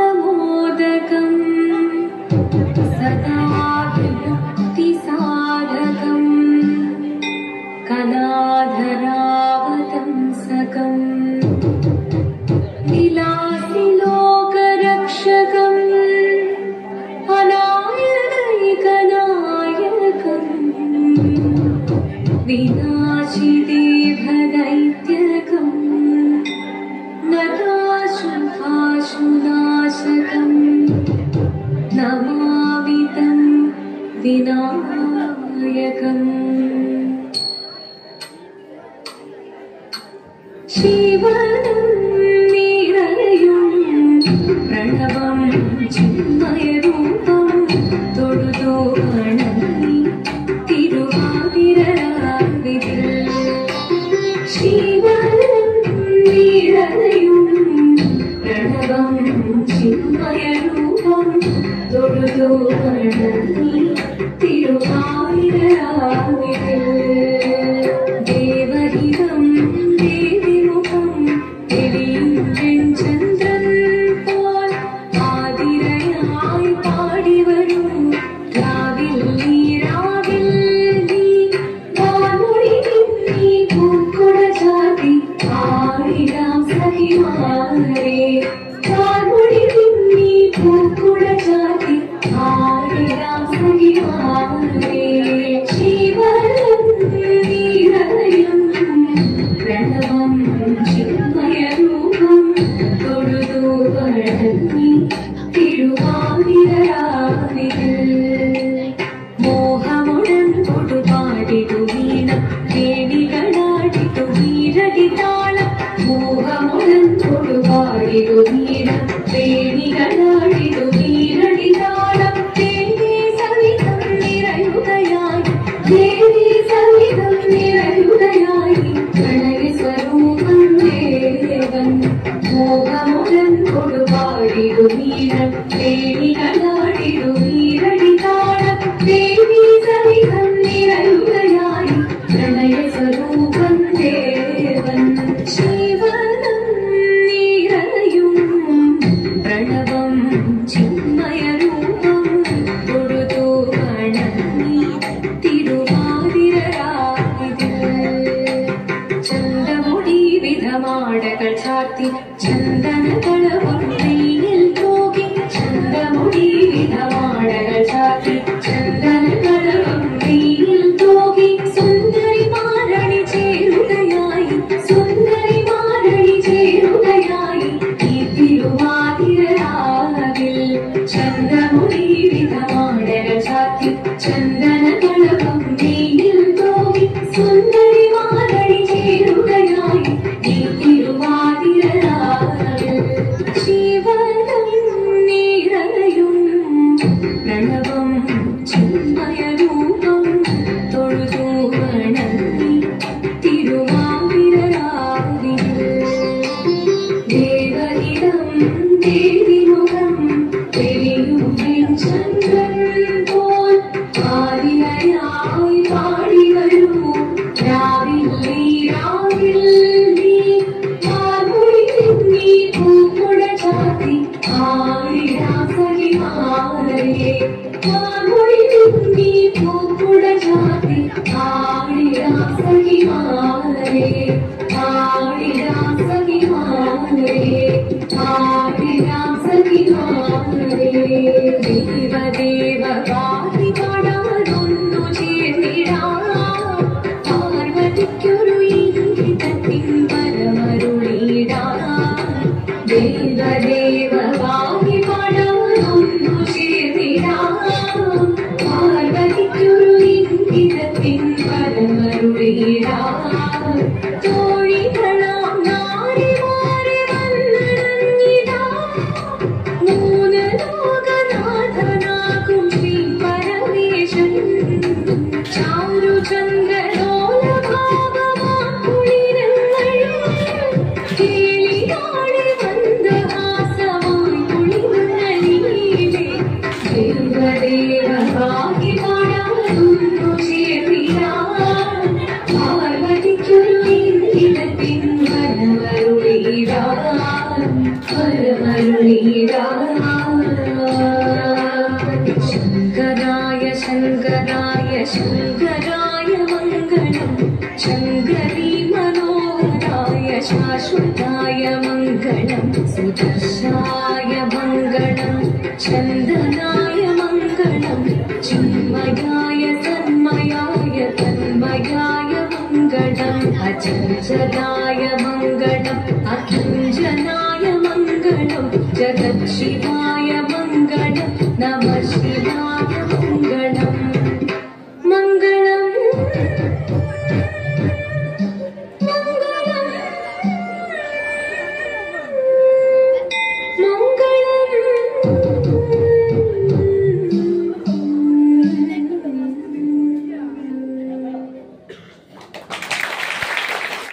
मुदाकरात्तमोदकम् सदा विभक्तिसाधकम् कलाधरावतंसकम् विलासि लोकरक्षकम् अनायकनायकम् विनाशिदेवदैत्यकम् नताशुभाशुनाशकम् नमामि तं विनायकम् शिवनं निरयुं प्रणवं चिन्मयरूपं तोडुदो अणन्नि तिरुवादिरराविदिल शिवनं निरयुं प्रणवं चिन्मयरूपं तोडुदो अणन्नि तिरुवादिरराविदिल देवहितं देविमुखं तेलियुं चन्द्रन पोल आदिरयाय पाടി വരൂ രാവിൽ നീ വാൻമൊഴി നീ പൂക്കുട ചാർത്തി ആടിടാം സഖിമാരേ വാൻമൊഴി നീ പൂക്കുട ചാർത്തി ആടിടാം സഖിമാരേ ശിവനം നീരയും പ്രണവം ചിന്മയരൂപം തൊഴുതു വഴങ്ങി തിരുവാതിരരാവിതിൽ മോഹമുടൻ കൊടുപാടിതു വീണം ദേവികളാടിതു വീരടിതാളം മോഹമുടൻ കൊടുപാടിതു വീണം ദേവികളാടിതു വീരടിതാളം ദേവി സവിധം നിറയുകയായി ദേവി സവിധം നിറയുകയായി പ്രണയ സ്വരൂപം ദേവൻ മോഹമുടൻ കൊടുപാടിതു വീണം ദേവികളാടിതു വീരടിതാളം ദേവി സവിധം നിറയുകയായി പ്രണയ സ്വരൂപം ദേവൻ ശിവനം നിറയും പ്രണവം ചിന്മയരൂപം തൊഴുതു വണങ്ങി തിരുവാതിരരാവിതിൽ ചന്ദമുടി വിധമാടകൾ ചാർത്തി ചന്ദനകളവും നെയ്യിൽ തൂകി ചന്ദമുടി വിധമാടകൾ ചാർത്തി ചന്ദനകളവും നെയ്യിൽ തൂകി സുന്ദരിമാരണി ചേരുകയായി സുന്ദരിമാരണി ചേരുകയായി ഈ തിരുവാതിരരാവിൽ ചന്ദമുടി വിധമാടകൾ ചാർത്തി ചന്ദനകളവും നെയ്യിൽ തൂകി സുന്ദരിമാരണി ചേരുകയായി ഈ തിരുവാതിരരാവിൽ ശിവനം നിറയും പ്രണവം ചിന്മയരൂപം തൊഴുതു വണങ്ങി തിരുവാതിരരാവിൽ ദേവഹിതം ദേവിമുഖം തെളിയും ചന്ദ്രൻ പോൽ ആദിനയായി പാടി വരൂ രാവിൽ നീ വാൻമൊഴി നീ പൂക്കുട ചാർത്തി ആടിടാം സഖിമാരേ വാൻമൊഴി നീ പൂക്കുട ചാർത്തി ആടിടാം സഖിമാരേ ആടിടാം സഖിമാരേ ആടിടാം സഖിമാരേ ദേവദേവ പാടി പാടാനൊന്നു ചേർന്നിടാം പാർവതിക്കൊരു ഇംഗിതത്തിൻ പരമരുളിടാം ദേവദേവ പാടി പാടാനൊന്നു ചേർന്നിടാം പാർവതിക്കൊരു ഇംഗിതത്തിൻ പരമരുളിടാം തോഴികളാം നാരിമാരെ വന്നണഞ്ഞിടാം മൂന്ന് ലോകനാഥനാകും ശ്രീ പരമേശൻ ചാരുചന്ദ്രലോലഭാവമാക്കുളിരങ്ങൾ കേളിയാടി മന്ദഹാസമായി കുളിർന്നലീലേ ദേവദേവ ഭാഗ്യ പാടാനൊന്നു ചേർന്നിടാം പാർവതിക്കൊരു ഇംഗിതത്തിൻ വനമരുളിടാം शाश्वताय मङ्गलं सुदर्शाय मङ्गलं चन्दनाय मङ्गलं चिन्मयाय सन्मयाय तन्मयाय मङ्गलम् अचञ्चलाय मङ्गलम् अकिञ्चन